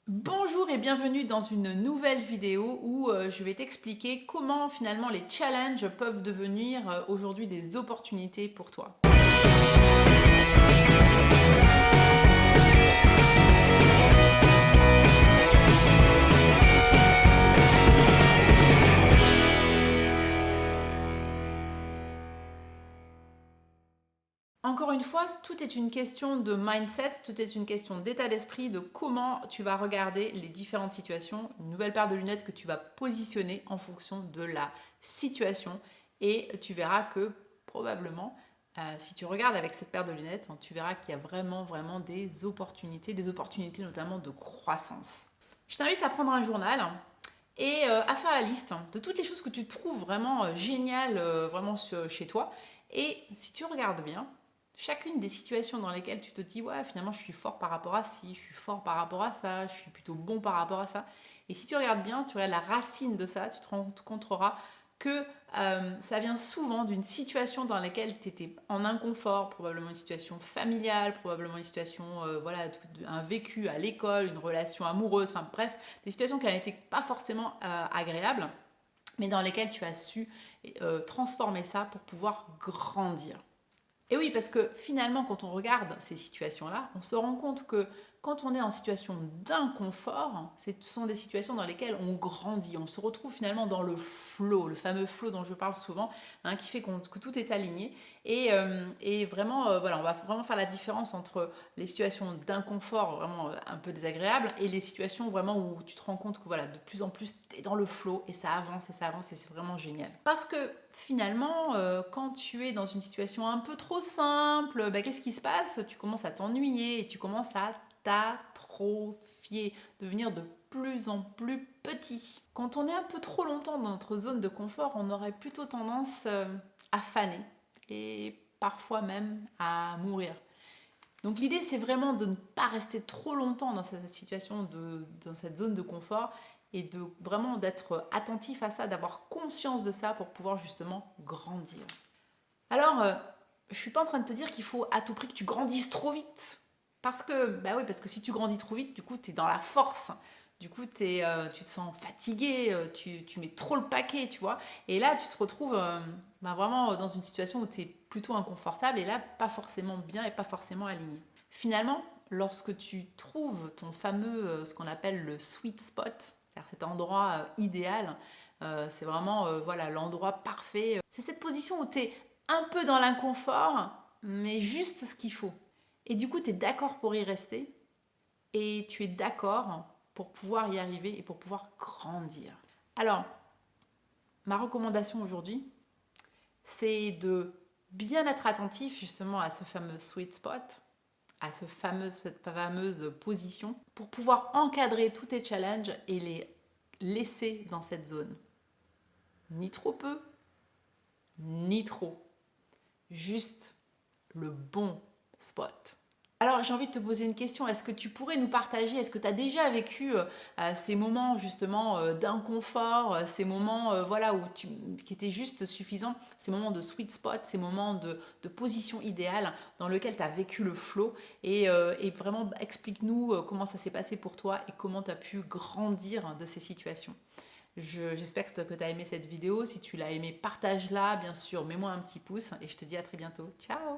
Bonjour et bienvenue dans une nouvelle vidéo où je vais t'expliquer comment finalement les challenges peuvent devenir aujourd'hui des opportunités pour toi. Encore une fois, tout est une question de mindset, tout est une question d'état d'esprit, de comment tu vas regarder les différentes situations, une nouvelle paire de lunettes que tu vas positionner en fonction de la situation et tu verras que probablement, si tu regardes avec cette paire de lunettes, tu verras qu'il y a vraiment des opportunités notamment de croissance. Je t'invite à prendre un journal et à faire la liste de toutes les choses que tu trouves vraiment géniales vraiment chez toi. Et si tu regardes bien, chacune des situations dans lesquelles tu te dis ouais finalement je suis fort par rapport à ci, je suis fort par rapport à ça, je suis plutôt bon par rapport à ça. Et si tu regardes bien, tu regardes la racine de ça, tu te rencontreras que ça vient souvent d'une situation dans laquelle tu étais en inconfort, probablement une situation familiale, probablement une situation, voilà, un vécu à l'école, une relation amoureuse, enfin bref, des situations qui n'étaient pas forcément agréables, mais dans lesquelles tu as su transformer ça pour pouvoir grandir. Et oui, parce que finalement, quand on regarde ces situations-là, on se rend compte que quand on est en situation d'inconfort, ce sont des situations dans lesquelles on grandit, on se retrouve finalement dans le flow, le fameux flow dont je parle souvent, qui fait que tout est aligné. Et vraiment, voilà, on va vraiment faire la différence entre les situations d'inconfort vraiment un peu désagréables et les situations vraiment où tu te rends compte que voilà, de plus en plus, tu es dans le flow et ça avance et ça avance et c'est vraiment génial. Parce que finalement, quand tu es dans une situation un peu trop simple, bah, qu'est-ce qui se passe? Tu commences à t'ennuyer et tu commences à t'atrophier, devenir de plus en plus petit. Quand on est un peu trop longtemps dans notre zone de confort, on aurait plutôt tendance à faner et parfois même à mourir. Donc l'idée, c'est vraiment de ne pas rester trop longtemps dans cette situation, dans cette zone de confort, et de vraiment d'être attentif à ça, d'avoir conscience de ça pour pouvoir justement grandir. Alors, je suis pas en train de te dire qu'il faut à tout prix que tu grandisses trop vite. Parce que, bah oui, parce que si tu grandis trop vite, du coup, tu es dans la force. Du coup, tu te sens fatigué, tu mets trop le paquet, tu vois. Et là, tu te retrouves bah, vraiment dans une situation où tu es plutôt inconfortable et là, pas forcément bien et pas forcément aligné. Finalement, lorsque tu trouves ton fameux, ce qu'on appelle le sweet spot, c'est-à-dire cet endroit idéal, c'est vraiment voilà l'endroit parfait. C'est cette position où tu es un peu dans l'inconfort, mais juste ce qu'il faut. Et du coup, tu es d'accord pour y rester et tu es d'accord pour pouvoir y arriver et pour pouvoir grandir. Alors, ma recommandation aujourd'hui, c'est de bien être attentif justement à ce fameux sweet spot, à cette fameuse position, pour pouvoir encadrer tous tes challenges et les laisser dans cette zone. Ni trop peu, ni trop. Juste le bon spot. Alors j'ai envie de te poser une question, est-ce que tu pourrais nous partager, est-ce que tu as déjà vécu ces moments justement d'inconfort, ces moments voilà, qui étaient juste suffisants, ces moments de sweet spot, ces moments de position idéale dans lequel tu as vécu le flow et vraiment explique-nous comment ça s'est passé pour toi et comment tu as pu grandir de ces situations. J'espère que tu as aimé cette vidéo. Si tu l'as aimé, partage-la, bien sûr. Mets-moi un petit pouce et je te dis à très bientôt. Ciao!